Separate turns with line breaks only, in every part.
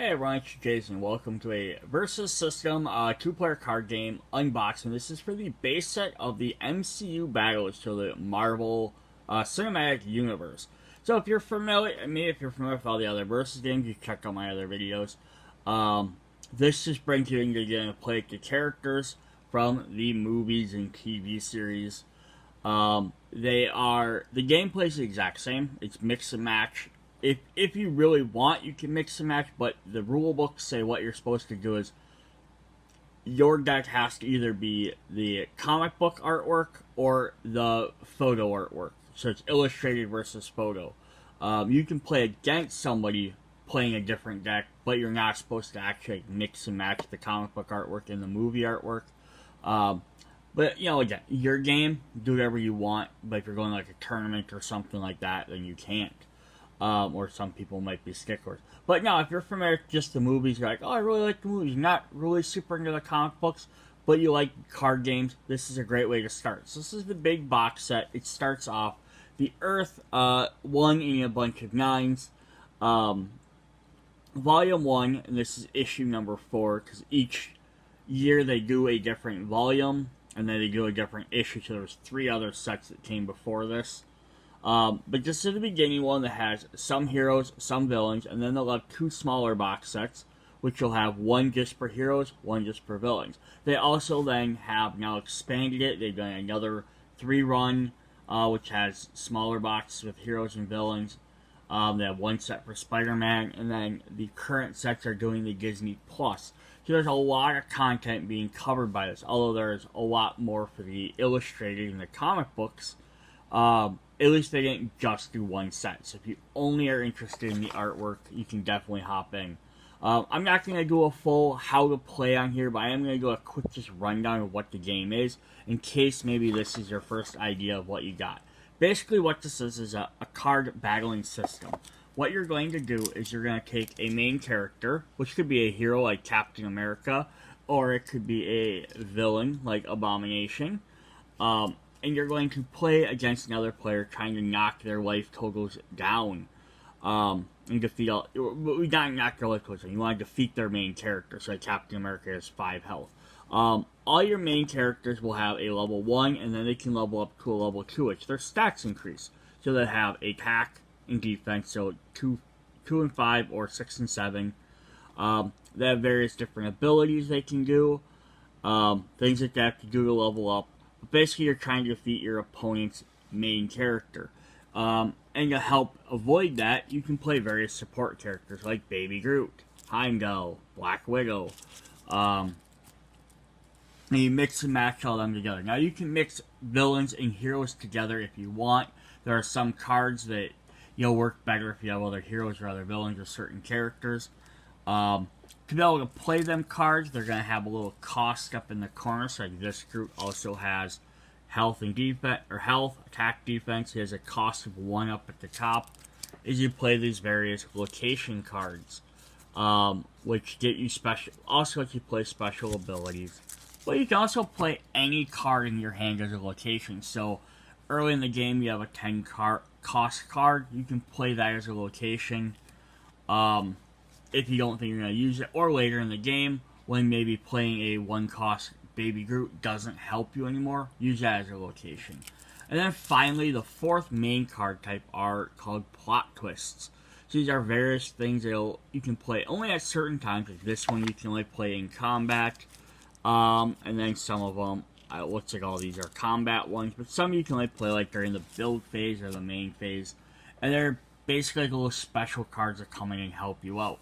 Hey everyone, it's Jason. Welcome to a Versus System two-player card game unboxing. This is for the base set of the MCU Battles to the Marvel Cinematic Universe. So if you're familiar with all the other Versus games, you can check out my other videos. This just brings you into getting to play the characters from the movies and TV series. The gameplay is the exact same. It's mix and match. If you really want, you can mix and match, but the rule books say what you're supposed to do is your deck has to either be the comic book artwork or the photo artwork. So it's illustrated versus photo. You can play against somebody playing a different deck, but you're not supposed to actually mix and match the comic book artwork and the movie artwork. But, again, your game, do whatever you want, but if you're going like a tournament or something like that, then you can't. Or some people might be sticklers. But no, if you're familiar with just the movies, you're like, oh, I really like the movies. You're not really super into the comic books, but you like card games, this is a great way to start. So this is the big box set. It starts off the Earth, 1 in a bunch of 9s. Volume 1, and this is issue number 4, because each year they do a different volume, and then they do a different issue, so there's 3 other sets that came before this. But just at the beginning one that has some heroes, some villains, and then they'll have 2 smaller box sets, which will have 1 just for heroes, 1 just for villains. They also then have now expanded it. They've done another 3-run, which has smaller boxes with heroes and villains. They have 1 set for Spider-Man, and then the current sets are doing the Disney Plus. So there's a lot of content being covered by this, although there's a lot more for the illustrated and the comic books. At least they didn't just do 1 set. So if you only are interested in the artwork, you can definitely hop in. I'm not going to do a full how to play on here, but I am going to do a quick just rundown of what the game is, in case maybe this is your first idea of what you got. Basically what this is a card battling system. What you're going to do is you're going to take a main character, which could be a hero like Captain America, or it could be a villain like Abomination. And you're going to play against another player trying to knock their life totals down. And defeat all... We not knock their life totals down. You want to defeat their main character. So like Captain America has 5 health. All your main characters will have a level 1, and then they can level up to a level 2, which their stats increase. So they have attack and defense, so 2 and 5, or 6 and 7. They have various different abilities they can do. Things that they have to do to level up. Basically, you're trying to defeat your opponent's main character. And to help avoid that, you can play various support characters like Baby Groot, Heimdall, Black Widow. And you mix and match all them together. Now, you can mix villains and heroes together if you want. There are some cards that work better if you have other heroes or other villains or certain characters. To be able to play them cards, they're going to have a little cost up in the corner. So like this group also has health and defense, or health, attack, defense. It has a cost of 1 up at the top. As you play these various location cards, which get you special, also let you play special abilities. But you can also play any card in your hand as a location. So early in the game, you have a 10 cost card. You can play that as a location. If you don't think you're going to use it, or later in the game, when maybe playing a 1-cost Baby Groot doesn't help you anymore, use that as a location. And then finally, the 4th main card type are called plot twists. So these are various things that you can play only at certain times. Like this one you can only play in combat, and then some of them, it looks like all these are combat ones, but some you can only play like during the build phase or the main phase. And they're basically like little special cards that come in and help you out.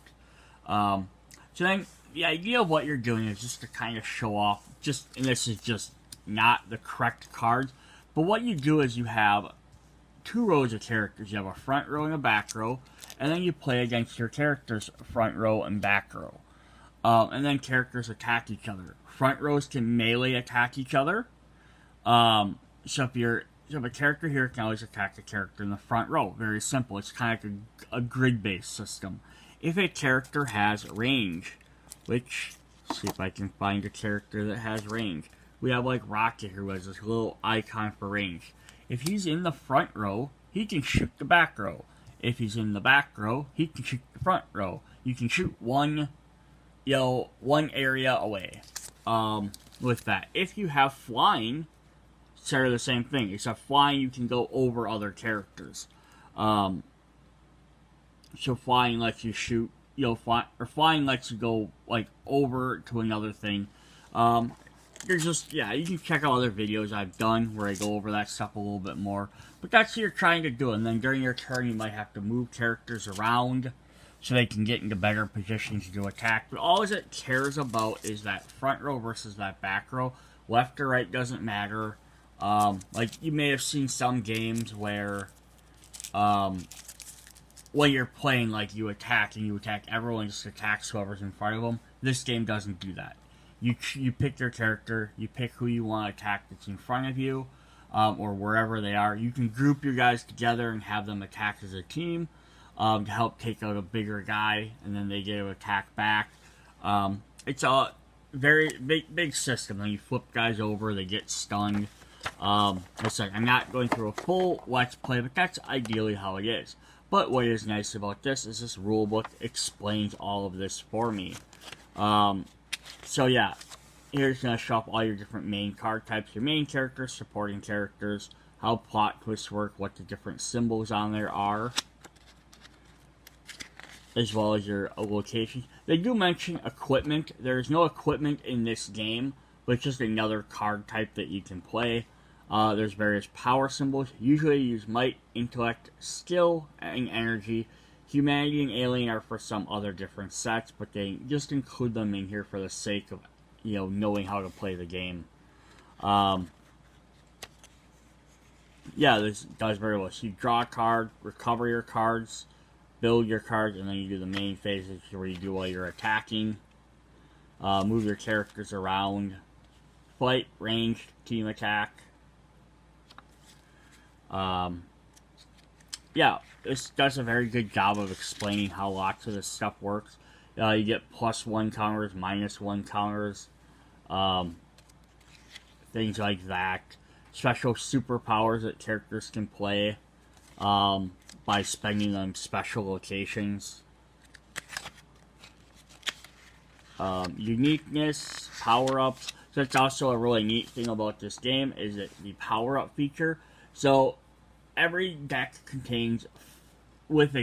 So then, the idea of what you're doing is just to kind of show off, and this is just not the correct cards, but what you do is you have 2 rows of characters. You have a front row and a back row, and then you play against your character's front row and back row. And then characters attack each other. Front rows can melee attack each other. So if a character here can always attack a character in the front row. Very simple. It's kind of like a grid-based system. If a character has range, which, see if I can find a character that has range. We have like Rocket, who has this little icon for range. If he's in the front row, he can shoot the back row. If he's in the back row, he can shoot the front row. You can shoot one area away. With that, if you have flying, it's sort of the same thing. Except flying, you can go over other characters. So flying lets you shoot, flying lets you go like over to another thing. There's just, you can check out other videos I've done where I go over that stuff a little bit more. But that's what you're trying to do, and then during your turn you might have to move characters around so they can get into better positions to attack. But all it cares about is that front row versus that back row. Left or right doesn't matter. Like, you may have seen some games where, when you're playing, like, you attack everyone, just attacks whoever's in front of them. This game doesn't do that. You pick your character, you pick who you want to attack that's in front of you, or wherever they are. You can group your guys together and have them attack as a team, to help take out a bigger guy, and then they get to attack back. It's a very big system. When you flip guys over, they get stunned. It's like, I'm not going through a full Let's Play, but that's ideally how it is. But what is nice about this is this rulebook explains all of this for me. So yeah, here's going to show up all your different main card types, your main characters, supporting characters, how plot twists work, what the different symbols on there are, as well as your locations. They do mention equipment. There's no equipment in this game, but it's just another card type that you can play. There's various power symbols. Usually you use might, intellect, skill, and energy. Humanity and alien are for some other different sets, but they just include them in here for the sake of, knowing how to play the game. This does very well. So you draw a card, recover your cards, build your cards, and then you do the main phases where you do while you're attacking. Move your characters around. Fight, ranged, team attack. This does a very good job of explaining how lots of this stuff works. You get +1 counters, -1 counters, things like that. Special superpowers that characters can play by spending on special locations. Uniqueness, power-ups. So that's also a really neat thing about this game, is that the power-up feature. So every deck contains, with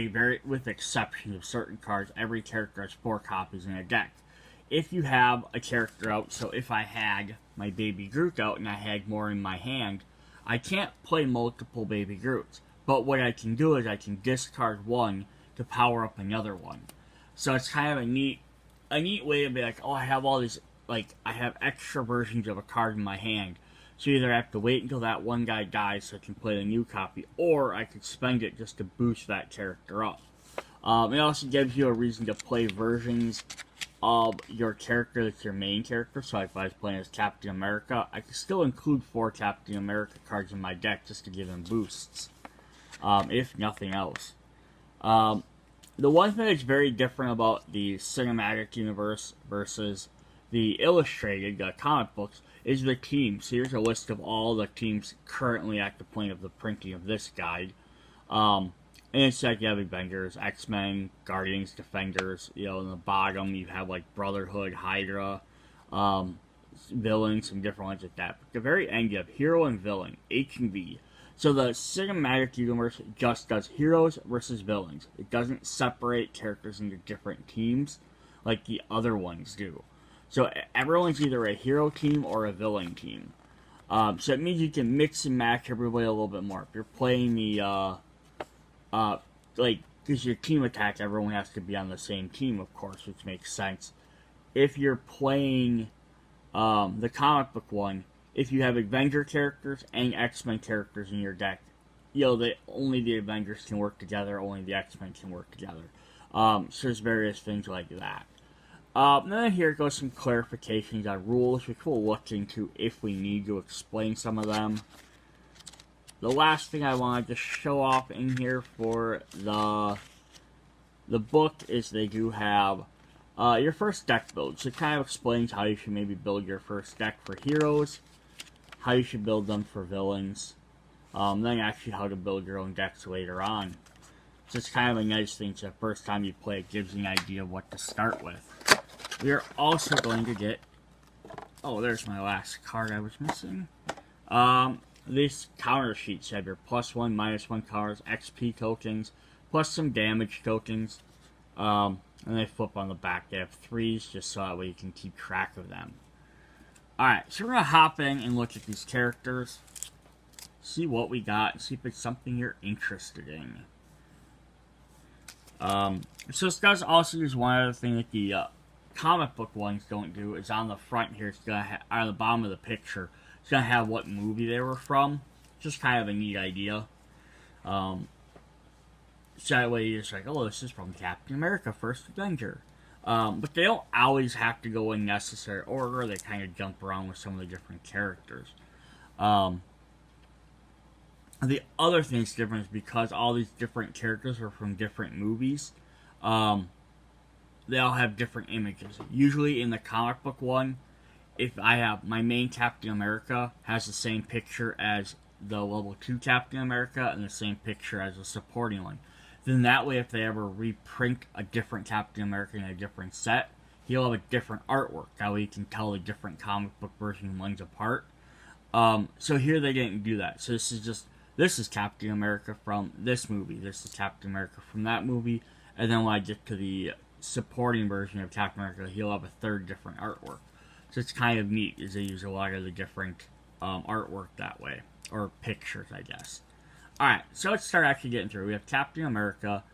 exception of certain cards, every character has 4 copies in a deck. If you have a character out, so if I had my Baby Groot out and I had more in my hand, I can't play multiple Baby Groots. But what I can do is I can discard one to power up another one. So it's kind of a neat way to be like, oh, I have all these, like, I have extra versions of a card in my hand. So either I have to wait until that one guy dies so I can play the new copy, or I could spend it just to boost that character up. It also gives you a reason to play versions of your character that's your main character. So if I was playing as Captain America, I could still include 4 Captain America cards in my deck just to give them boosts, if nothing else. The one thing that's very different about the cinematic universe versus the illustrated comic books is the teams. Here's a list of all the teams currently at the point of the printing of this guide. And it's like you have Avengers, X-Men, Guardians, Defenders. In the bottom you have like Brotherhood, Hydra, villains, some different ones like that. But at the very end you have hero and villain, H and V. So the cinematic universe just does heroes versus villains. It doesn't separate characters into different teams like the other ones do. So everyone's either a hero team or a villain team. So it means you can mix and match everybody a little bit more. If you're playing the, because your team attack, everyone has to be on the same team, of course, which makes sense. If you're playing the comic book one, if you have Avenger characters and X-Men characters in your deck, only the Avengers can work together, only the X-Men can work together. So there's various things like that. Then here goes some clarifications on rules, which we'll look into if we need to explain some of them. The last thing I wanted to show off in here for the book is they do have your first deck build. So it kind of explains how you should maybe build your first deck for heroes, how you should build them for villains, then actually how to build your own decks later on. So it's kind of a nice thing. So the first time you play, it gives you an idea of what to start with. We are also going to get... Oh, there's my last card I was missing. These counter sheets have your +1, -1 counters, XP tokens, plus some damage tokens. And they flip on the back. They have 3s, just so that way you can keep track of them. Alright, so we're going to hop in and look at these characters. See what we got, and see if it's something you're interested in. So this does also use one other thing that the comic book ones don't do, is on the front here, it's gonna have, on the bottom of the picture, it's gonna have what movie they were from. Just kind of a neat idea. So that way you're just like, oh, this is from Captain America, First Avenger. But they don't always have to go in necessary order. They kind of jump around with some of the different characters. The other thing that's different is because all these different characters are from different movies, they all have different images. Usually in the comic book one, if I have my main Captain America has the same picture as the level 2 Captain America and the same picture as the supporting one. Then that way, if they ever reprint a different Captain America in a different set, he'll have a different artwork. That way you can tell the different comic book version ones apart. So here they didn't do that. So this is Captain America from this movie. This is Captain America from that movie. And then when I get to the supporting version of Captain America, he'll have a third different artwork. So it's kind of neat, is they use a lot of the different artwork that way. Or pictures, I guess. Alright, so let's start actually getting through. We have Captain America.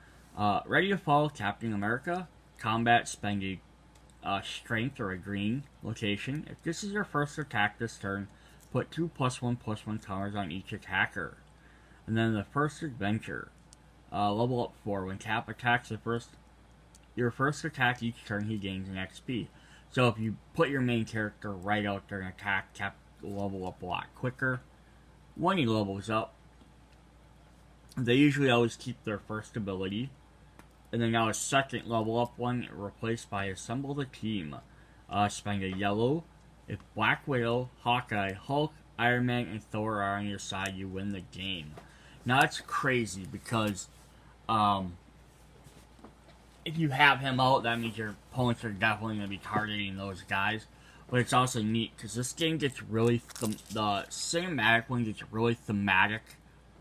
Ready to follow Captain America. Combat, spend a strength or a green location. If this is your first attack this turn, put 2 +1/+1 counters on each attacker. And then the first adventure. Level up 4. When Cap attacks your first attack each turn, he gains an XP. So if you put your main character right out there and attack, Cap will level up a lot quicker. When he levels up, they usually always keep their first ability. And then now a second level up one replaced by Assemble the Team. Spend a yellow. If Black Widow, Hawkeye, Hulk, Iron Man, and Thor are on your side, you win the game. Now that's crazy because if you have him out, that means your opponents are definitely going to be targeting those guys. But it's also neat because this game gets really, the cinematic one gets really thematic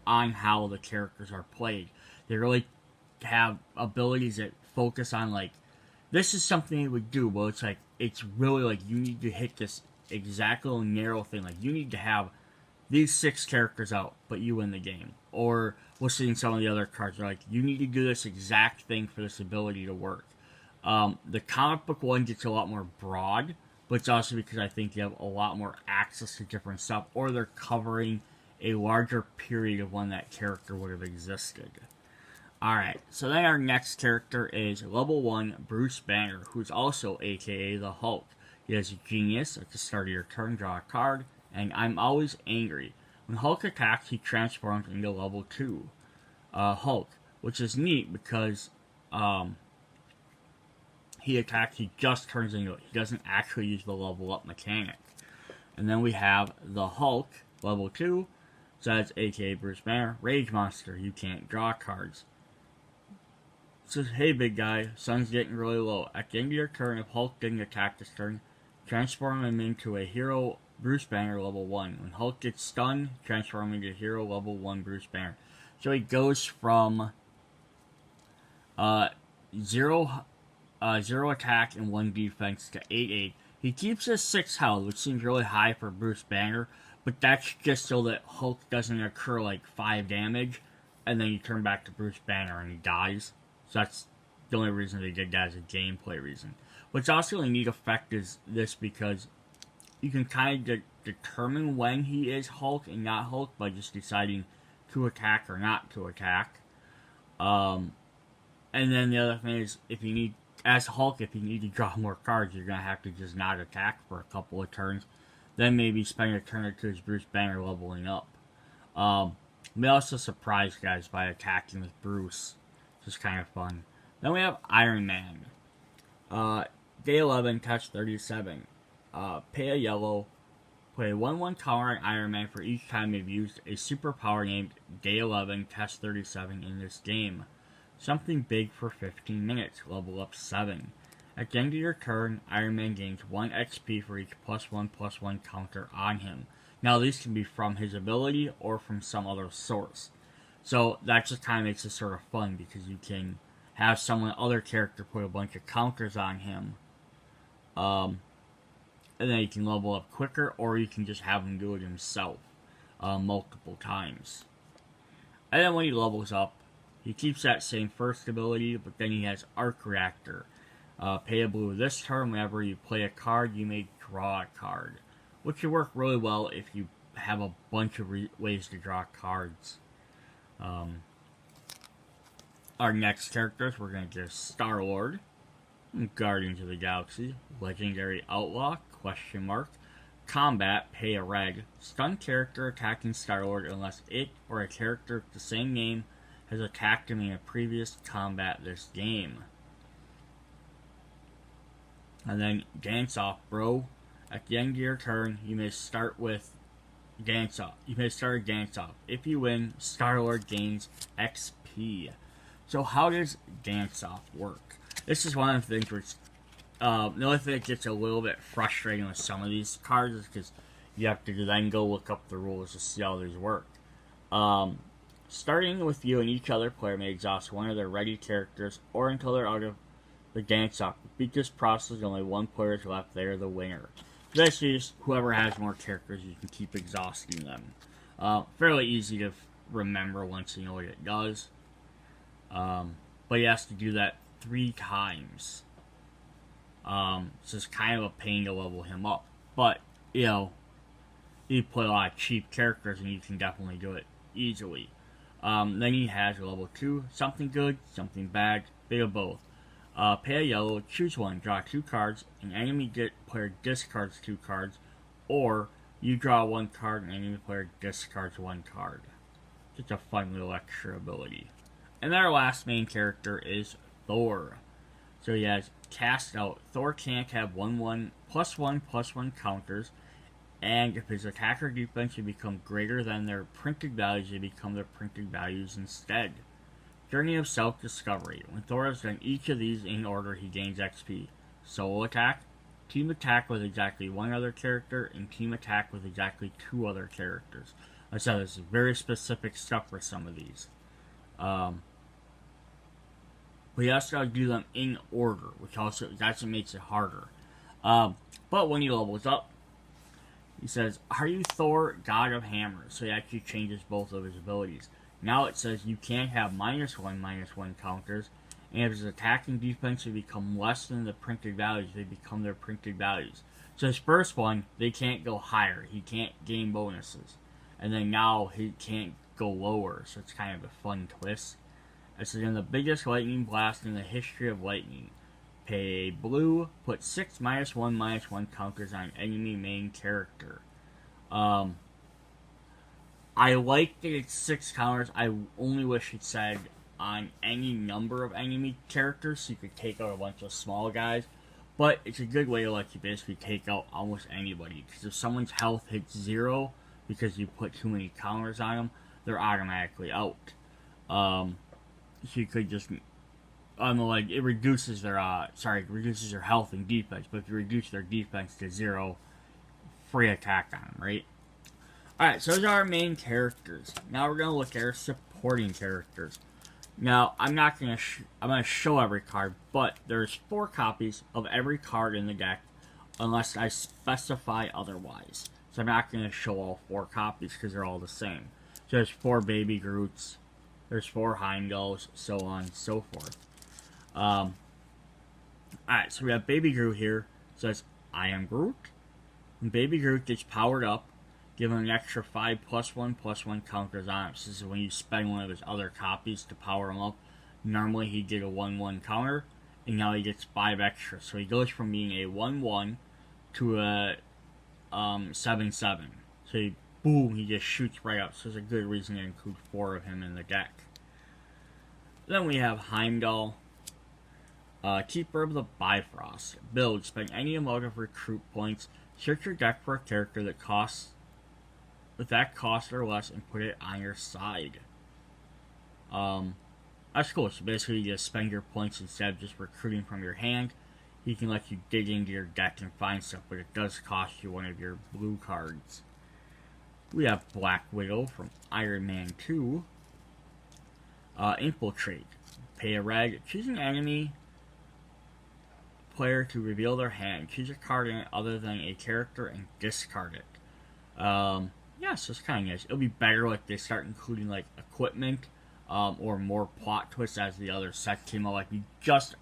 on how the characters are played. They really have abilities that focus on, like, this is something you would do, but it's really like you need to hit this exact little narrow thing. Like, you need to have these 6 characters out, but you win the game. Or we'll see in some of the other cards, like, you need to do this exact thing for this ability to work. The comic book one gets a lot more broad, but it's also because I think you have a lot more access to different stuff, or they're covering a larger period of when that character would have existed. Alright, so then our next character is level 1 Bruce Banner, who's also aka the Hulk. He has a genius. At the start of your turn, draw a card, and I'm always angry. When Hulk attacks, he transforms into level 2 Hulk, which is neat because he attacks, he just turns into it. He doesn't actually use the level up mechanic. And then we have the Hulk, level 2, so that's aka Bruce Banner, Rage Monster. You can't draw cards. Says, hey big guy, sun's getting really low. At the end of your turn, if Hulk didn't attack this turn, transform him into a hero Bruce Banner level 1. When Hulk gets stunned, transform him into hero level 1 Bruce Banner. So he goes from 0 attack and 1 defense to 8/8. He keeps his 6 health, which seems really high for Bruce Banner, but that's just so that Hulk doesn't occur like 5 damage, and then you turn back to Bruce Banner and he dies. So that's the only reason they did that as a gameplay reason. What's also a neat effect is this because you can kind of determine when he is Hulk and not Hulk by just deciding to attack or not to attack. And then the other thing is, if you need, as Hulk, if you need to draw more cards, you're going to have to just not attack for a couple of turns. Then maybe spend a turn or two as Bruce Banner leveling up. We also surprise guys by attacking with Bruce. Which is kind of fun. Then we have Iron Man. Day 11, touch 37. Pay a yellow. Play a 1/1 counter on Iron Man for each time you've used a superpower named Day 11, touch 37 in this game. Something big for 15 minutes, level up 7. At the end of your turn, Iron Man gains 1 XP for each +1/+1 counter on him. Now these can be from his ability or from some other source. So that just kind of makes it sort of fun because you can have other character put a bunch of counters on him. And then you can level up quicker, or you can just have him do it himself multiple times. And then when he levels up, he keeps that same first ability, but then he has Arc Reactor. Pay a blue this turn. Whenever you play a card, you may draw a card, which will work really well if you have a bunch of ways to draw cards. Our next characters, we're going to get Star-Lord, Guardians of the Galaxy, Legendary Outlaw, ? Combat, pay a red. Stun character attacking Star-Lord unless it or a character with the same name has attacked him in a previous combat this game. And then Dance Off, bro. At the end of your turn, you may start with Dance Off. You may start a Dance Off. If you win, Star-Lord gains XP. So how does Dance Off work? This is one of the things where the only thing that gets a little bit frustrating with some of these cards is because you have to then go look up the rules to see how these work. Starting with you and each other player may exhaust one of their ready characters or until they're out of the Dance Off. Beat this process, only one player is left. They are the winner. Basically, just whoever has more characters, you can keep exhausting them. Fairly easy to remember once you know what it does. But he has to do that 3 times. So it's kind of a pain to level him up. But, you play a lot of cheap characters and you can definitely do it easily. Then he has level 2, something good, something bad, bit of both. Pay a yellow, choose one, draw 2 cards, an enemy player discards 2 cards, or you draw 1 card and enemy player discards 1 card. Just a fun little extra ability. And our last main character is Thor. So he has Cast Out. Thor can't have 1/1 +1/+1 counters, and if his attack or defense should become greater than their printed values, they become their printed values instead. Journey of Self-Discovery. When Thor has done each of these in order, he gains XP. Solo attack, team attack with exactly 1 other character, and team attack with exactly 2 other characters. Like I said, this is very specific stuff for some of these. But you also gotta do them in order, which also that's what makes it harder. But when he levels up, he says, "Are you Thor, God of Hammers?" So he actually changes both of his abilities. Now it says you can't have -1/-1 counters, and if his attack and defense become less than the printed values, they become their printed values. So his first one, they can't go higher. He can't gain bonuses. And then now he can't go lower, so it's kind of a fun twist. It says, in the biggest lightning blast in the history of lightning, pay blue, put 6 -1/-1 counters on enemy main character. I like that it's 6 counters. I only wish it said on any number of enemy characters, so you could take out a bunch of small guys. But it's a good way to let you basically take out almost anybody. Because if someone's health hits 0 because you put too many counters on them, they're automatically out. So you could just, it reduces their, reduces their health and defense. But if you reduce their defense to 0, free attack on them, right? Alright, so those are our main characters. Now we're going to look at our supporting characters. Now, I'm going to show every card, but there's 4 copies of every card in the deck, unless I specify otherwise. So I'm not going to show all 4 copies, because they're all the same. So there's 4 Baby Groots, there's 4 Heimdalls, so on and so forth. Alright, so we have Baby Groot here. It says, I am Groot. When Baby Groot gets powered up, give him an extra 5 +1/+1 counters on it. So this is when you spend one of his other copies to power him up. Normally he'd get a 1/1 counter, and now he gets 5 extra. So he goes from being a 1/1 to a 7/7. So boom, he just shoots right up. So there's a good reason to include 4 of him in the deck. Then we have Heimdall. Keeper of the Bifrost. Build. Spend any amount of recruit points. Search your deck for a character that costs with that cost or less and put it on your side. That's cool. So basically, you just spend your points instead of just recruiting from your hand. He can let you dig into your deck and find stuff, but it does cost you one of your blue cards. We have Black Widow from Iron Man 2. Infiltrate. Pay a red. Choose an enemy player to reveal their hand. Choose a card in it other than a character and discard it. Yeah, so it's kind of nice. It'll be better like they start including like equipment or more plot twists as the other set came out. Like you just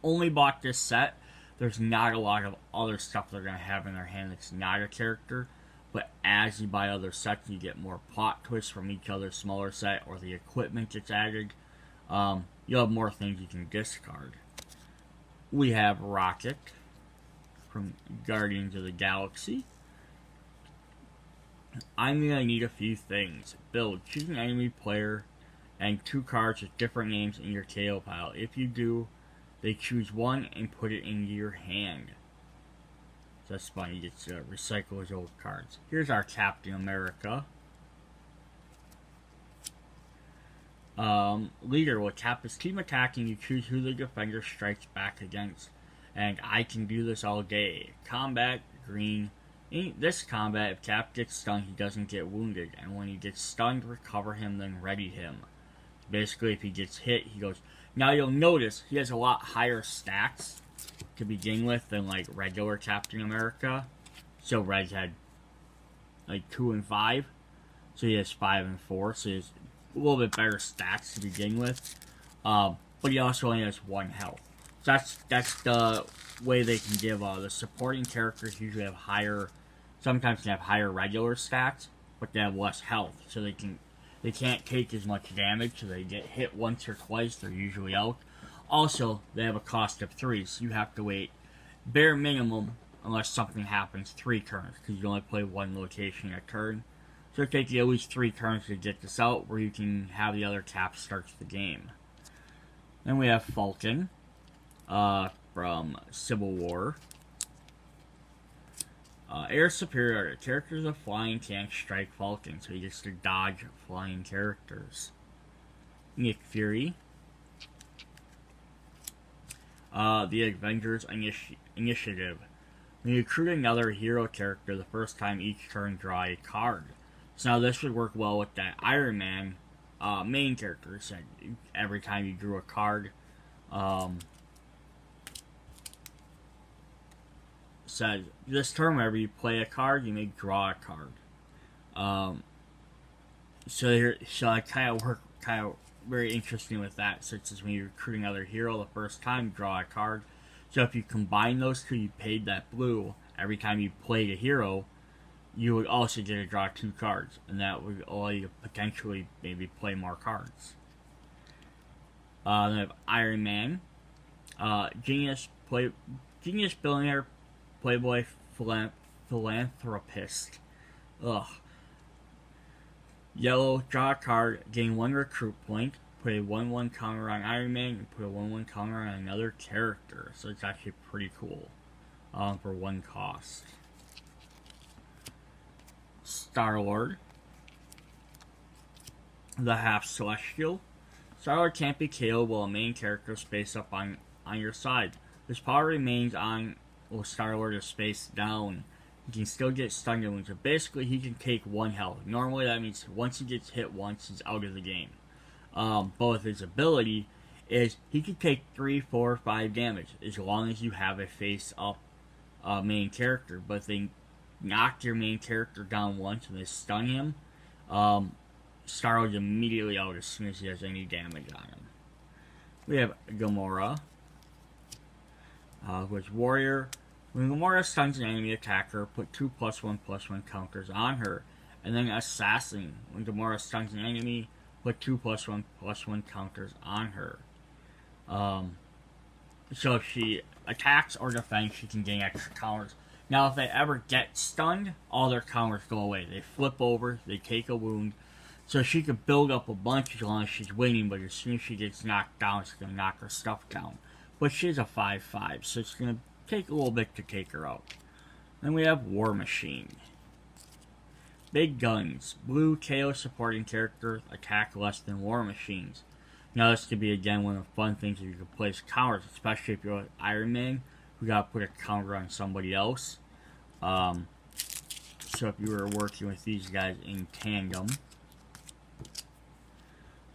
only bought this set. There's not a lot of other stuff they're going to have in their hand that's not a character. But as you buy other sets, you get more plot twists from each other smaller set, or the equipment gets added. You'll have more things you can discard. We have Rocket from Guardians of the Galaxy. I'm going to need a few things. Build. Choose an enemy player and 2 cards with different names in your KO pile. If you do, they choose one and put it into your hand. So that's fun. You get to recycle his old cards. Here's our Captain America. Leader will cap his team attacking. You choose who the defender strikes back against. And I can do this all day. Combat, green. In this combat, if Cap gets stunned, he doesn't get wounded. And when he gets stunned, recover him, then ready him. Basically, if he gets hit, he goes. Now you'll notice he has a lot higher stats to begin with than like regular Captain America. So Red had like 2 and 5. So he has 5 and 4. So he has a little bit better stats to begin with. But he also only has 1 health. So that's the way they can give the supporting characters usually have higher, sometimes can have higher regular stats, but they have less health. So they can't take as much damage, so they get hit once or twice, they're usually out. Also, they have a cost of 3, so you have to wait bare minimum, unless something happens, 3 turns, because you only play 1 location a turn. So it'll take you at least 3 turns to get this out, where you can have the other Cap starts the game. Then we have Falcon from Civil War. Air superiority. Characters of flying can't strike Falcon, so he gets to dodge flying characters. Nick Fury. The Avengers Initiative. When you recruit another hero character the first time each turn, draw a card. So now this would work well with that Iron Man main character. So every time you drew a card, says this turn whenever you play a card, you may draw a card. So I kind of work very interesting with that, such as when you recruit another hero the first time, draw a card. So if you combine those two, you paid that blue. Every time you played a hero, you would also get to draw 2 cards, and that would allow you to potentially maybe play more cards. Then we have Iron Man, genius billionaire, playboy, philanthropist. Yellow, draw a card, gain 1 recruit point, put a 1/1 counter on Iron Man, and put a 1/1 counter on another character. So it's actually pretty cool for 1 cost. Star-Lord, the Half Celestial. Star-Lord can't be KO'd while a main character is spaced up on your side. This power remains on while Star-Lord is spaced down. He can still get stunned and wounds, so basically he can take 1 health. Normally that means once he gets hit once, he's out of the game. But with his ability is he can take 3, 4, 5 damage as long as you have a face-up main character. But if they knock your main character down once and they stun him, Star-Lord's immediately out as soon as he has any damage on him. We have Gamora, which Warrior. When Gamora stuns an enemy attacker, put 2 +1/+1 counters on her. And then Assassin. When Gamora stuns an enemy, put 2 +1/+1 counters on her. So if she attacks or defends, she can gain extra counters. Now, if they ever get stunned, all their counters go away. They flip over, they take a wound. So she could build up a bunch as long as she's winning, but as soon as she gets knocked down, it's going to knock her stuff down. But she's a 5/5, so it's going to take a little bit to take her out. Then we have War Machine. Big guns. Blue KO supporting characters attack less than War Machines. Now this could be again one of the fun things if you could place counters, especially if you're with Iron Man, who gotta put a counter on somebody else. So if you were working with these guys in tandem.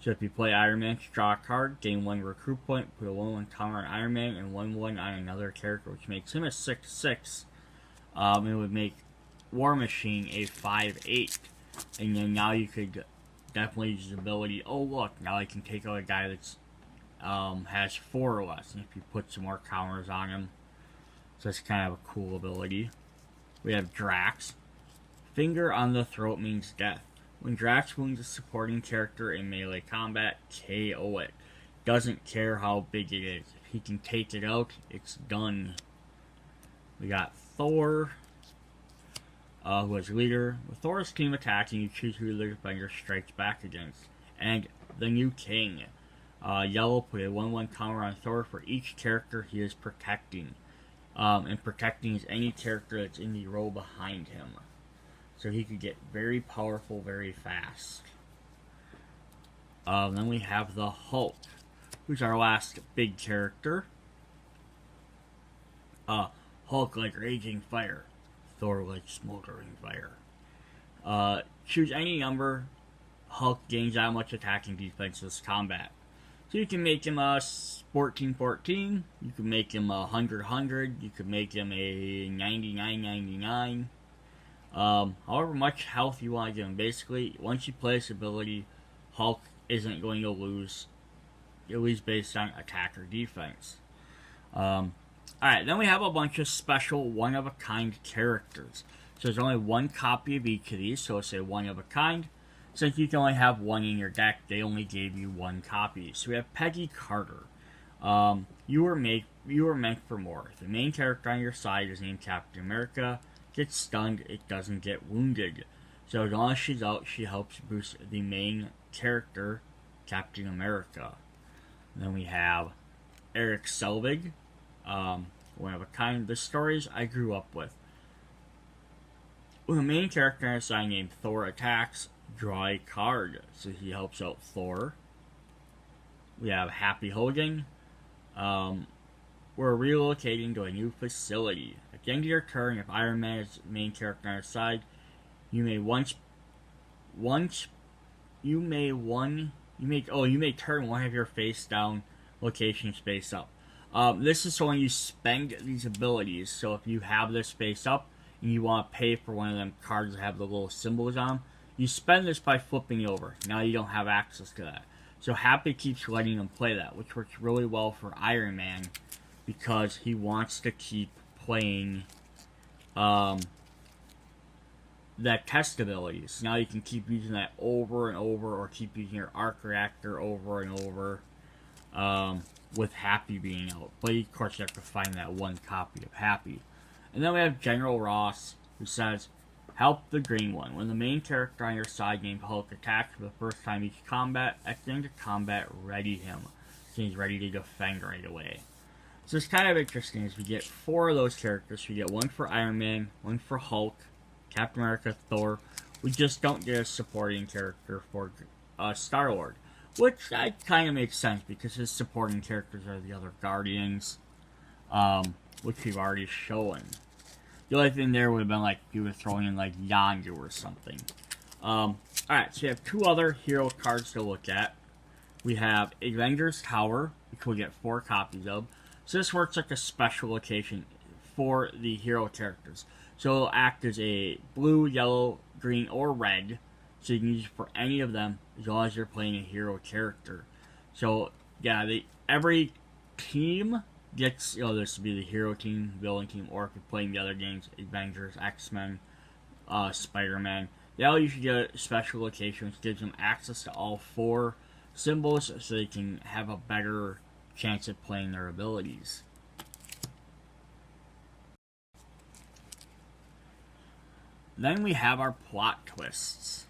So if you play Iron Man, draw a card, gain 1 recruit point, put a 1/1 counter on Iron Man, and 1/1 on another character, which makes him a 6/6. It would make War Machine a 5/8. And then now you could definitely use his ability, oh look, now I can take out a guy that's has 4 or less, and if you put some more counters on him. So that's kind of a cool ability. We have Drax. Finger on the throat means death. When Drax wounds a supporting character in melee combat, KO it. Doesn't care how big it is. If he can take it out, it's done. We got Thor, who is leader. With Thor's team attacking, you choose who the defender strikes back against. And the new king. Yellow, put a 1/1 counter on Thor for each character he is protecting. And protecting is any character that's in the row behind him. So he could get very powerful very fast. Then we have the Hulk, who's our last big character. Hulk like raging fire. Thor like smoldering fire. Choose any number. Hulk gains that much attacking defense this combat. So you can make him a 14-14. You can make him a 100-100. You could make him a 99-99. However much health you want to give him. Basically, once you play this ability, Hulk isn't going to lose, at least based on attack or defense. Alright, then we have a bunch of special one-of-a-kind characters. So there's only 1 copy of each of these, so it's a one-of-a-kind. Since you can only have 1 in your deck, they only gave you 1 copy. So we have Peggy Carter. You were meant for more. The main character on your side is named Captain America. Gets stunned, it doesn't get wounded. So as long as she's out, she helps boost the main character, Captain America. And then we have Eric Selvig, one of a kind. The stories I grew up with. When the main character on a side named Thor attacks, draw a card. So he helps out Thor. We have Happy Hogan. We're relocating to a new facility. At the end of your turn, if Iron Man is the main character on your side, you may turn one of your face down locations face up. This is so when you spend these abilities. So if you have this face up and you want to pay for one of them cards that have the little symbols on them, you spend this by flipping it over. Now you don't have access to that. So Happy keeps letting them play that, which works really well for Iron Man because he wants to keep playing that test abilities. Now you can keep using that over and over, or keep using your arc reactor over and over with Happy being out. But of course you have to find that 1 copy of Happy. And then we have General Ross, who says, help the green one. When the main character on your side named Hulk attacks for the first time each combat, at the end of combat, ready him. So he's ready to defend right away. So it's kind of interesting as we get 4 of those characters. We get 1 for Iron Man, 1 for Hulk, Captain America, Thor. We just don't get a supporting character for Star-Lord. Which kind of makes sense because his supporting characters are the other Guardians, which we've already shown. The only thing there would have been like if you were throwing in like Yondu or something. Alright, so you have 2 other hero cards to look at. We have Avengers Tower, which we'll get 4 copies of. So this works like a special location for the hero characters. So it'll act as a blue, yellow, green, or red. So you can use it for any of them as long as you're playing a hero character. So yeah, every team gets, this would be the hero team, villain team, or if you're playing the other games, Avengers, X-Men, Spider-Man, they all usually get a special location which gives them access to all 4 symbols so they can have a better chance at playing their abilities. Then we have our plot twists.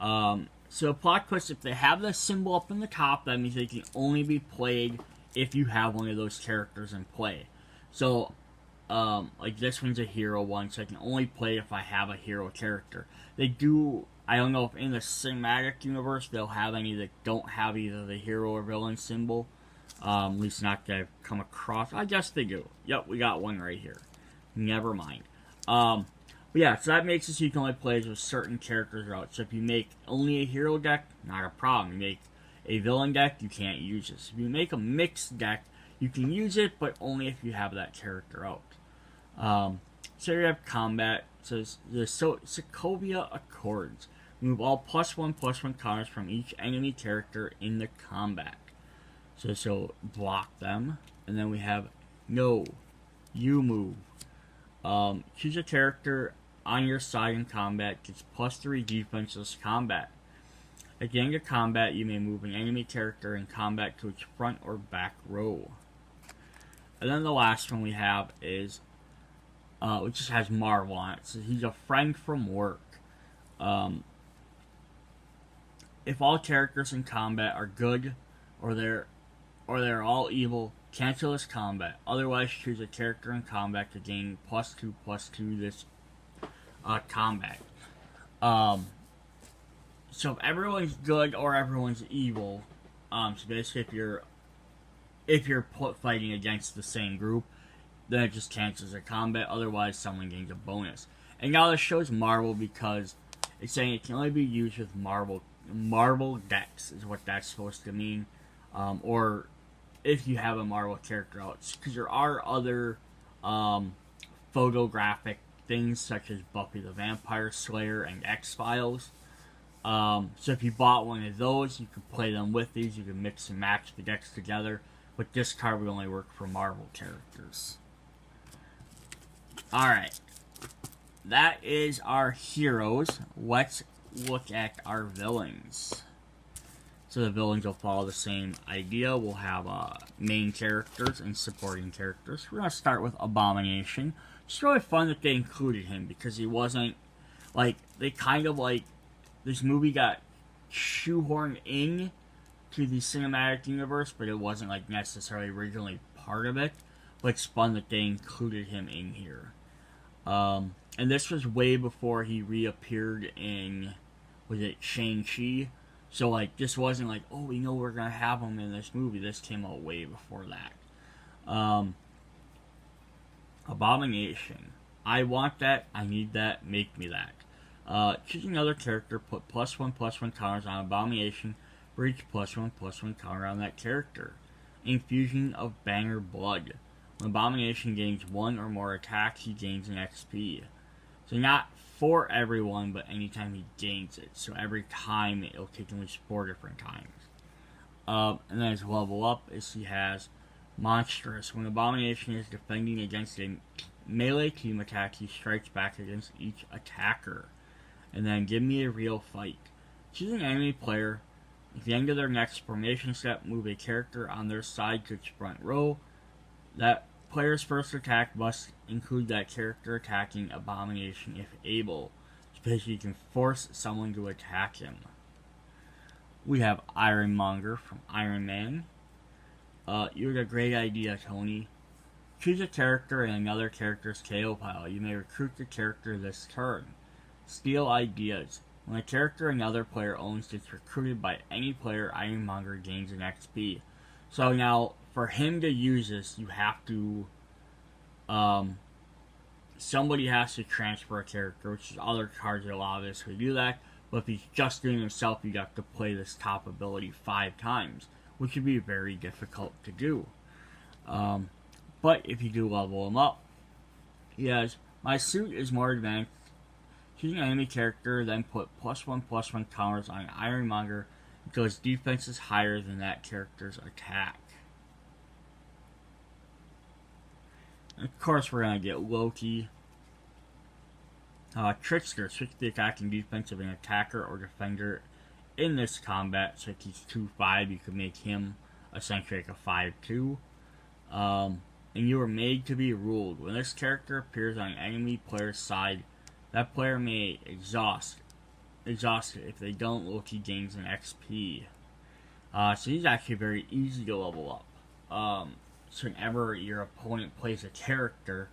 So plot twists, if they have the symbol up in the top, that means they can only be played if you have one of those characters in play. So, like this one's a hero one, so I can only play if I have a hero character. I I don't know if in the cinematic universe they'll have any that don't have either the hero or villain symbol. At least not that I've come across. I guess they do. Yep, we got one right here. Never mind. But yeah, so that makes it so you can only play with certain characters out. So if you make only a hero deck, not a problem. You make a villain deck, you can't use this. If you make a mixed deck, you can use it, but only if you have that character out. So you have combat. So the Sokovia Accords. Remove all +1/+1 counters from each enemy character in the combat. So block them. And then we have No. You move. Choose a character on your side in combat. Gets +3 defenseless combat. At the end of combat, you may move an enemy character in combat to its front or back row. And then the last one we have is, which just has Marvel on it. So he's a friend from work. If all characters in combat are good, or they're all evil, cancel this combat. Otherwise, choose a character in combat to gain +2/+2 this combat. So if everyone's good or everyone's evil, so basically if you're fighting against the same group, then it just cancels the combat. Otherwise, someone gains a bonus. And now this shows Marvel because it's saying it can only be used with Marvel decks is what that's supposed to mean. Or if you have a Marvel character out, because there are other photographic things such as Buffy the Vampire Slayer and X-Files. So if you bought one of those, you could play them with these. You can mix and match the decks together. But this card would only work for Marvel characters. Alright. That is our heroes. Let's look at our villains. So the villains will follow the same idea. We'll have main characters and supporting characters. We're going to start with Abomination. It's really fun that they included him because he wasn't, they kind of this movie got shoehorned in to the cinematic universe, but it wasn't necessarily originally part of it. But it's fun that they included him in here. And this was way before he reappeared in, was it Shang-Chi? So, this wasn't oh, we know we're going to have him in this movie. This came out way before that. Abomination. I want that. I need that. Make me that. Choose another character. Put +1/+1 counters on Abomination for each +1/+1 counter on that character. Infusion of Banger Blood. When Abomination gains one or more attacks, he gains an XP. So not for everyone, but anytime he gains it. So every time it'll take him at least 4 different times. And then his level up is he has Monstrous. When Abomination is defending against a melee team attack, he strikes back against each attacker. And then Give Me a Real Fight. Choose an enemy player. At the end of their next formation step, move a character on their side to its front row. That player's first attack must include that character attacking Abomination if able. Especially you can force someone to attack him. We have Ironmonger from Iron Man. You had a great idea, Tony. Choose a character in another character's KO pile. You may recruit the character this turn. Steal ideas. When a character another player owns gets recruited by any player, Ironmonger gains an XP. So now, for him to use this, you have to, somebody has to transfer a character, which is other cards that allow this to do that. But if he's just doing himself, you have to play this top ability 5 times, which would be very difficult to do. But if you do level him up, he has, my suit is more advanced. Choose an enemy character, then put +1/+1 counters on Ironmonger until his defense is higher than that character's attack. And of course, we're going to get Loki. Trickster. Switch the attack and defense of an attacker or defender in this combat. So if he's 2/5, you could make him essentially a 5/2. And you are made to be ruled. When this character appears on an enemy player's side, that player may exhaust it. If they don't, Loki gains an XP. So he's actually very easy to level up. So whenever your opponent plays a character,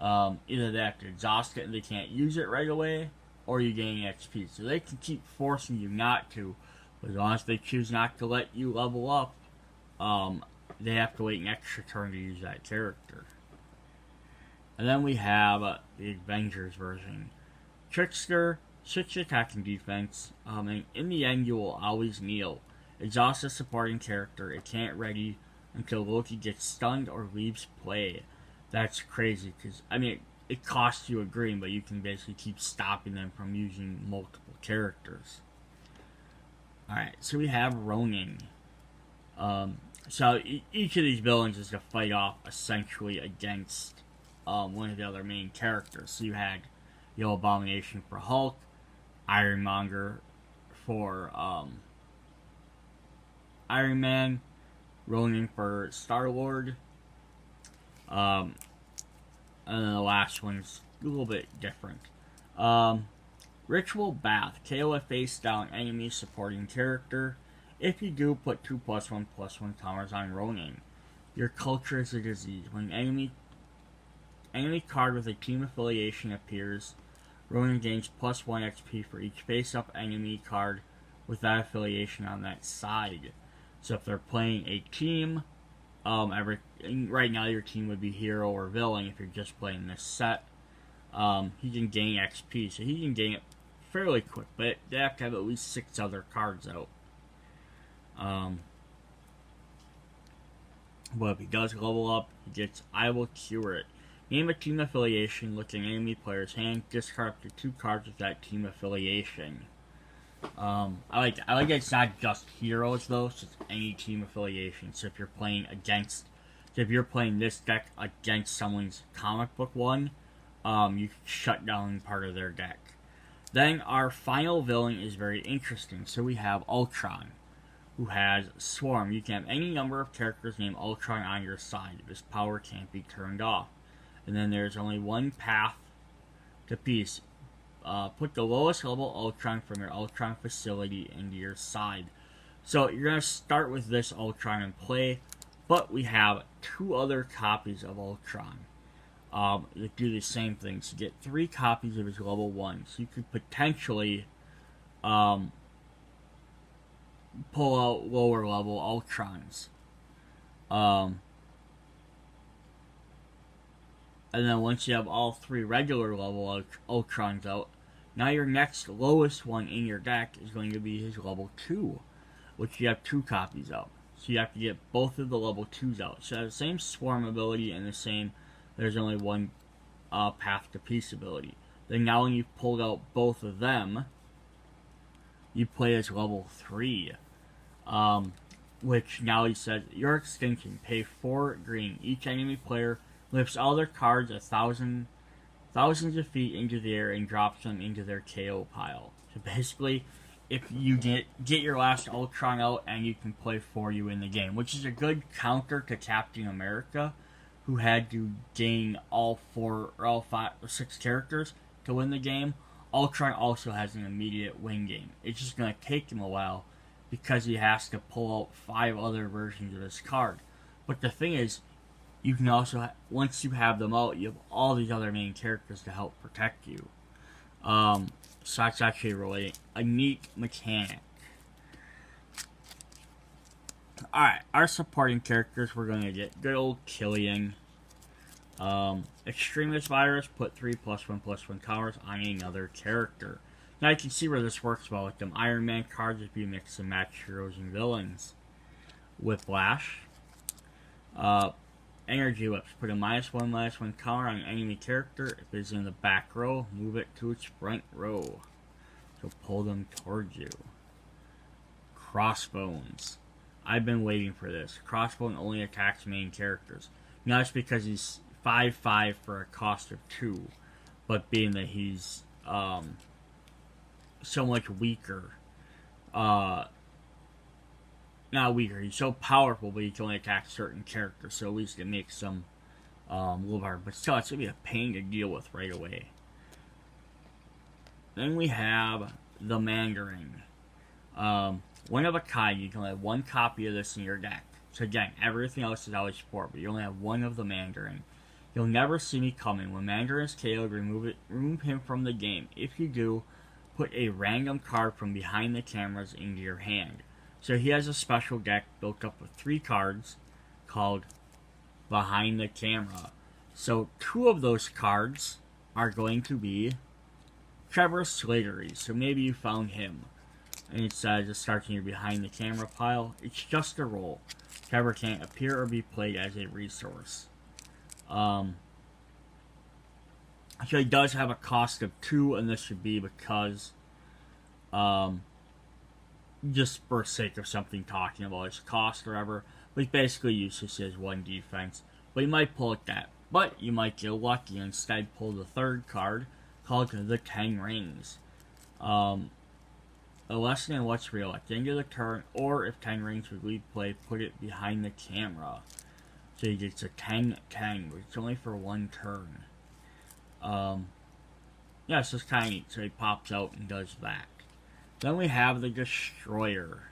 either they have to exhaust it and they can't use it right away, or you gain XP. So they can keep forcing you not to, but as long as they choose not to let you level up, they have to wait an extra turn to use that character. And then we have the Avengers version. Trickster, 6 attack and defense, and in the end you will always kneel. It's also a supporting character. It can't ready until Loki gets stunned or leaves play. That's crazy, because, I mean, it costs you a green, but you can basically keep stopping them from using multiple characters. Alright, so we have Ronin. So each of these villains is to fight off essentially against one of the other main characters. So you had Abomination for Hulk, Ironmonger for Iron Man, Ronin for Star-Lord, and then the last one's a little bit different. Ritual Bath. KO a face-down enemy supporting character. If you do, put 2+1/+1 counters on Ronin. Your culture is a disease. When an enemy card with a team affiliation appears, Ronin gains +1 XP for each face-up enemy card with that affiliation on that side. So if they're playing a team, right now your team would be hero or villain if you're just playing this set. He can gain XP, so he can gain it fairly quick, but they have to have at least 6 other cards out. But if he does level up, he gets I Will Cure It. Name a team affiliation, look at an enemy player's hand, discard up to 2 cards with that team affiliation. I like that it's not just heroes though, so it's any team affiliation. So if you're playing this deck against someone's comic book one, you can shut down part of their deck. Then our final villain is very interesting. So we have Ultron, who has Swarm. You can have any number of characters named Ultron on your side. This power can't be turned off. And then there's only one path to peace. Put the lowest level Ultron from your Ultron facility into your side. So you're going to start with this Ultron and play, but we have 2 other copies of Ultron that do the same thing. So you get 3 copies of his level 1. So you could potentially pull out lower level Ultrons. And then once you have all 3 regular level Ultrons out, now your next lowest one in your deck is going to be his level 2, which you have 2 copies of. So you have to get both of the level 2s out. So the same Swarm ability and the same, there's only one Path to Peace ability. Then now when you've pulled out both of them, you play as level 3. Which now he says, your extinction, pay 4 green. Each enemy player lifts all their cards thousands of feet into the air and drops them into their KO pile. So basically, if you get your last Ultron out and you can play for you in the game, which is a good counter to Captain America, who had to gain all 4 or all 5 or 6 characters to win the game. Ultron also has an immediate win game. It's just going to take him a while because he has to pull out 5 other versions of this card. But the thing is, you can also, once you have them out, you have all these other main characters to help protect you. So that's actually really a neat mechanic. Alright, our supporting characters, we're going to get good old Killian. Extremist Virus, put 3+1/+1 counters on another character. Now you can see where this works well with them Iron Man cards if you mix and match heroes and villains. Whiplash. Energy Whips. Put a -1/-1 counter on an enemy character. If it's in the back row, move it to its front row. So pull them towards you. Crossbones. I've been waiting for this. Crossbone only attacks main characters. Not just because he's 5/5 for a cost of 2, but being that he's so much weaker. Not weaker, he's so powerful, but he can only attack certain characters, so at least it makes them a little hard. But still, it's going to be a pain to deal with right away. Then we have the Mandarin. One of a kind, you can only have 1 copy of this in your deck. So again, everything else is always 4, but you only have 1 of the Mandarin. You'll never see me coming. When Mandarin is KO'd, remove him from the game. If you do, put a random card from behind the cameras into your hand. So he has a special deck built up with 3 cards called Behind the Camera. So 2 of those cards are going to be Trevor Slattery. So maybe you found him. And it says it starts in your Behind the Camera pile. It's just a roll. Trevor can't appear or be played as a resource. So he does have a cost of 2, and this should be because, just for sake of something talking about his cost or whatever, but he basically uses his 1 defense. But you might pull it that. But you might get lucky and instead pull the 3rd card called the 10 Rings. A lesson in what's real. At the end of the turn, or if 10 Rings would leave play, put it behind the camera. So he gets a 10-10, but it's only for 1 turn. Yeah, so it's kind of neat. So he pops out and does that. Then we have the Destroyer.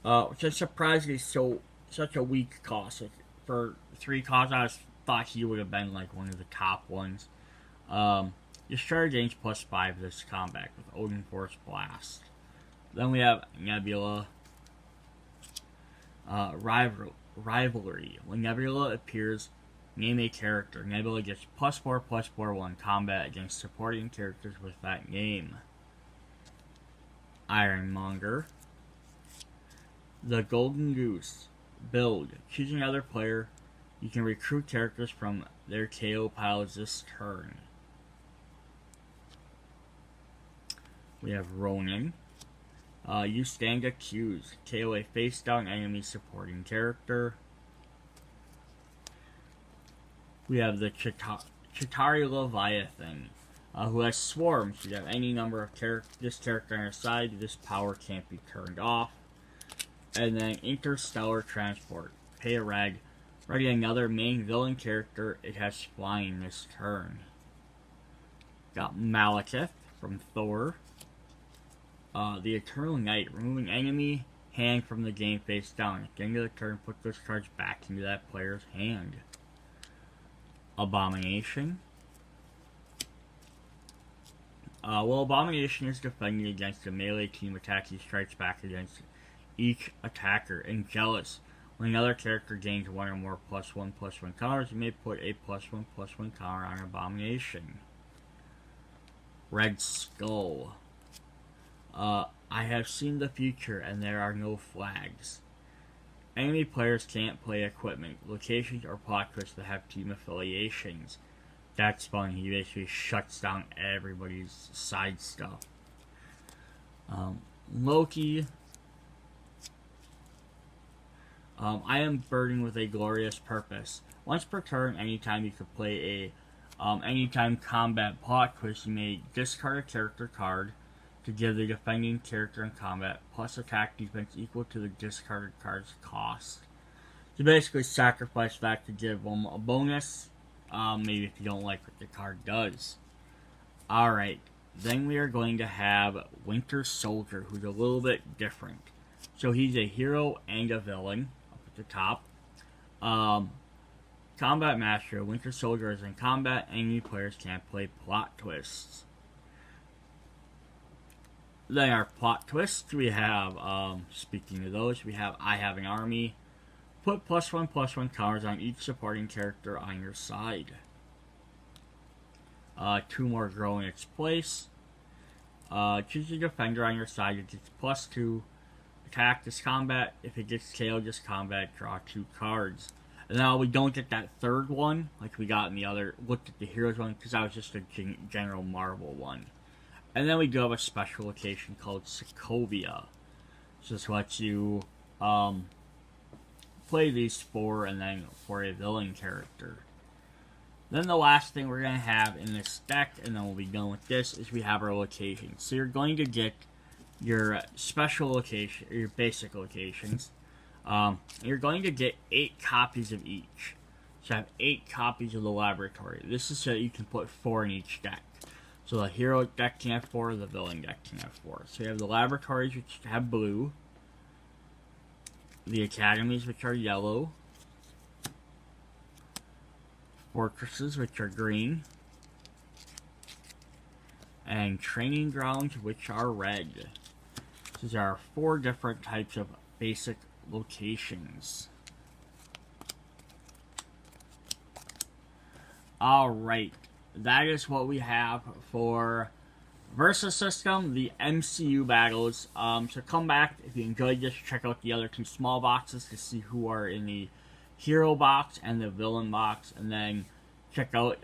Which is surprisingly such a weak cost. Like, for 3 costs, I thought he would have been like one of the top ones. Destroyer gains +5 this combat with Odin Force Blast. Then we have Nebula. Rivalry. When Nebula appears, name a character. Nebula gets +4/+4/1 combat against supporting characters with that name. Ironmonger. The Golden Goose. Build. Choose another player. You can recruit characters from their KO piles this turn. We have Ronin. You stand accused. KO a face-down enemy supporting character. We have the Chitauri Leviathan, who has swarms. You have any number of this character on your side. This power can't be turned off. And then Interstellar Transport. Pay a reg. Ready another main villain character. It has flying this turn. Got Malekith from Thor. The Eternal Knight. Removing enemy hand from the game face down. At the end of the turn, put those cards back into that player's hand. Abomination. Abomination is defending against a melee team attack. He strikes back against each attacker. And Jealous. When another character gains 1 or more +1/+1 counters, you may put a +1/+1 counter on Abomination. Red Skull. I have seen the future and there are no flags. Enemy players can't play equipment, locations, or plot twists that have team affiliations. That's fun. He basically shuts down everybody's side stuff. Loki. I am burdened with a glorious purpose. Once per turn, anytime you could play a anytime combat plot twist, you may discard a character card to give the defending character in combat plus attack defense equal to the discarded card's cost. So basically sacrifice that to give them a bonus, maybe if you don't like what the card does. Alright, then we are going to have Winter Soldier, who's a little bit different. So he's a hero and a villain, up at the top. Combat Master, Winter Soldier is in combat, enemy players can't play plot twists. Then our plot twists, we have, speaking of those, we have I Have an Army. Put +1/+1 counters on each supporting character on your side. 2 more grow in its place. Choose a defender on your side. It gets +2. Attack this combat. If it gets KO'd this combat, draw 2 cards. And now we don't get that 3rd one, like we got in the other, looked at the Heroes one, because that was just a general Marvel one. And then we do have a special location called Sokovia. So this lets you play these 4 and then for a villain character. Then the last thing we're going to have in this deck, and then we'll be done with this, is we have our locations. So you're going to get your special location, your basic locations. You're going to get 8 copies of each. So I have 8 copies of the Laboratory. This is so that you can put 4 in each deck. So the hero deck can have 4, the villain deck can have 4. So you have the Laboratories, which have blue. The Academies, which are yellow. Fortresses, which are green. and training grounds, which are red. These are 4 different types of basic locations. Alright, that is what we have for Versus System, the MCU Battles. So come back if you enjoyed this. Check out the other 2 small boxes to see who are in the hero box and the villain box. And then check out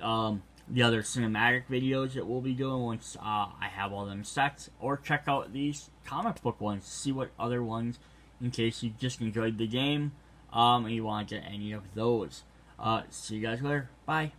the other cinematic videos that we'll be doing once I have all them sets. Or check out these comic book ones to see what other ones, in case you just enjoyed the game and you want to get any of those. See you guys later. Bye.